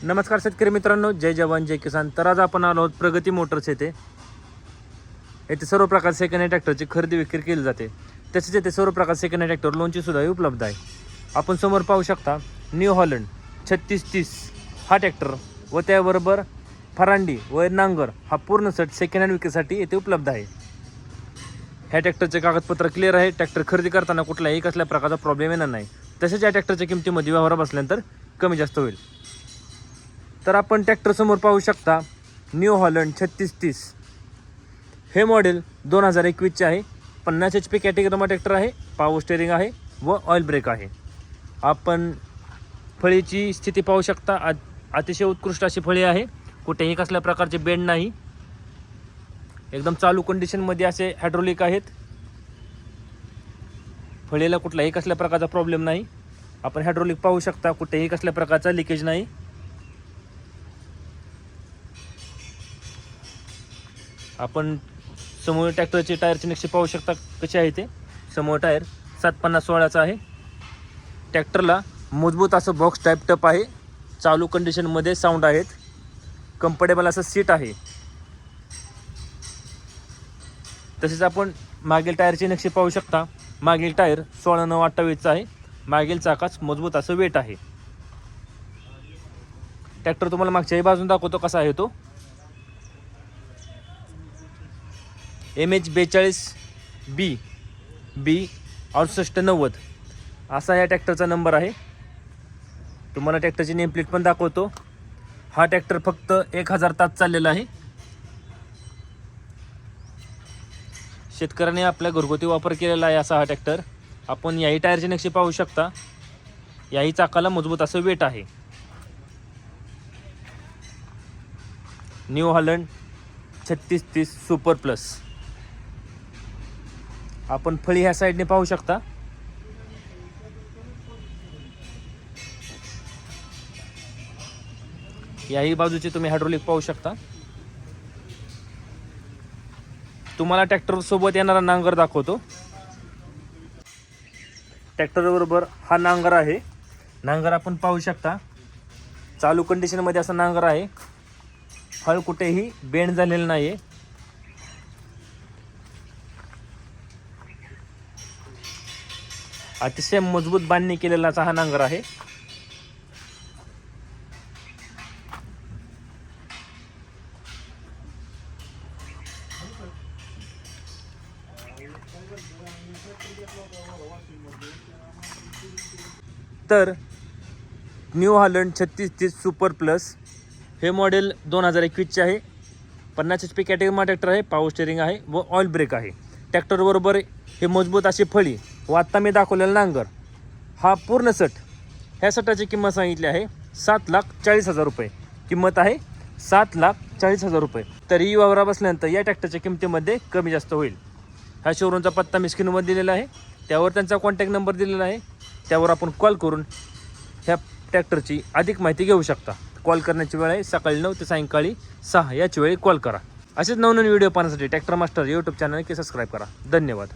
नमस्कार शेतकरी मित्रांनो, जय जवान जय किसान. तर आज आपण आलो आहोत प्रगती मोटर्स येथे सर्व प्रकार सेकंड हँड ट्रॅक्टरची खरेदी विक्री केली जाते. तसेच येथे सर्व प्रकार सेकंड हँड ट्रॅक्टर लोनची सुद्धा उपलब्ध आहे. आपण समोर पाहू शकता न्यू हॉलंड 3630 हा ट्रॅक्टर व त्याबरोबर फरांडी व नांगर हा पूर्ण सेट सेकंड हँड विक्रीसाठी येथे उपलब्ध आहे. ह्या ट्रॅक्टरचे कागदपत्र क्लिअर आहे. ट्रॅक्टर खरेदी करताना कुठलाही कसल्या प्रकारचा प्रॉब्लेम येणार नाही. तसेच या ट्रॅक्टरच्या किमतीमध्ये व्यवहार बसल्यानंतर कमी जास्त होईल. तर आपण ट्रॅक्टर समोर पाहू शकता न्यू हॉलंड 3630 हे मॉडेल 2021चे आहे. 50 HP कॅटेगरीमा ट्रॅक्टर आहे. पॉवर स्टेअरिंग आहे व ऑइल ब्रेक आहे. आपण फळीची स्थिती पाहू शकता. अतिशय उत्कृष्ट अशी फळी आहे. कुठेही कसल्या प्रकारचे बेंड नाही. एकदम चालू कंडिशनमध्ये असे हायड्रोलिक आहेत. फळीला कुठलाही कसल्या प्रकारचा प्रॉब्लेम नाही. आपण हायड्रोलिक पाहू शकता. कुठेही कसल्या प्रकारचा लिकेज नाही. आपण समोर ट्रॅक्टरचे टायरचे नक्षे पाहू शकता कसे आहे ते. समोर टायर 750/16चा आहे. ट्रॅक्टरला मजबूत असं बॉक्स टाईप टप आहे. चालू कंडिशनमध्ये साऊंड आहेत. कम्फर्टेबल असं सीट आहे. तसेच आपण मागील टायरचे नक्षे पाहू शकता. मागील टायर 16/9/28चा आहे. मागील चाकाच मजबूत असं वेट आहे. ट्रॅक्टर तुम्हाला मागच्याही बाजून दाखवतो कसा आहे तो. MH42B6890 असा या ट्रॅक्टरचा नंबर आहे. तुम्हाला ट्रॅक्टरची नेम प्लेट पण दाखवतो. हा ट्रॅक्टर फक्त 1000 तास चाललेला आहे. शेतकऱ्याने आपल्या घरगुती वापर केलेला आहे असा हा ट्रॅक्टर. आपण याही टायरचे नक्षे पाहू शकता. याही चाकाला मजबूत असं वेट आहे. New Holland 3630 super plus. आपण फळी ह्या साईडने पाहू शकता. याही बाजूचे तुम्ही हायड्रोलिक पाहू शकता. तुम्हाला ट्रॅक्टर सोबत येणारा नांगर दाखवतो. ट्रॅक्टर बरोबर हा नांगर आहे. नांगर आपण पाहू शकता. चालू कंडिशनमध्ये असा नांगर आहे. हळ कुठेही बेंड झालेलं नाही आहे. अतिशय मजबूत बांधणी केलेला असा हा नांगर आहे. तर न्यू हॉलंड 3630 सुपर प्लस हे मॉडेल 2021चे आहे. 50 HP कॅटेगरीमा ट्रॅक्टर आहे. पॉवर स्टेअरिंग आहे व ऑइल ब्रेक आहे. ट्रॅक्टरबरोबर हे मजबूत अशी फळी व आत्ता मी दाखवलेला नांगर हा पूर्ण सेट. ह्या सेटाची किंमत सांगितली आहे 7,40,000 रुपये. किंमत आहे 7,40,000 रुपये. तरी वावरा बसल्यानंतर या ट्रॅक्टरच्या किमतीमध्ये कमी जास्त होईल. ह्या शोरूमचा पत्ता मी स्क्रीनवर दिलेला आहे. त्यावर त्यांचा कॉन्टॅक्ट नंबर दिलेला आहे. त्यावर आपण कॉल करून ह्या ट्रॅक्टरची अधिक माहिती घेऊ शकता. कॉल करण्याची वेळ आहे सकाळी 9 ते सायंकाळी 6 याची वेळी कॉल करा. असेच नवनवीन व्हिडिओ पाहण्यासाठी ट्रॅक्टर मास्टर यूट्यूब चॅनल नक्की सबस्क्राईब करा. धन्यवाद.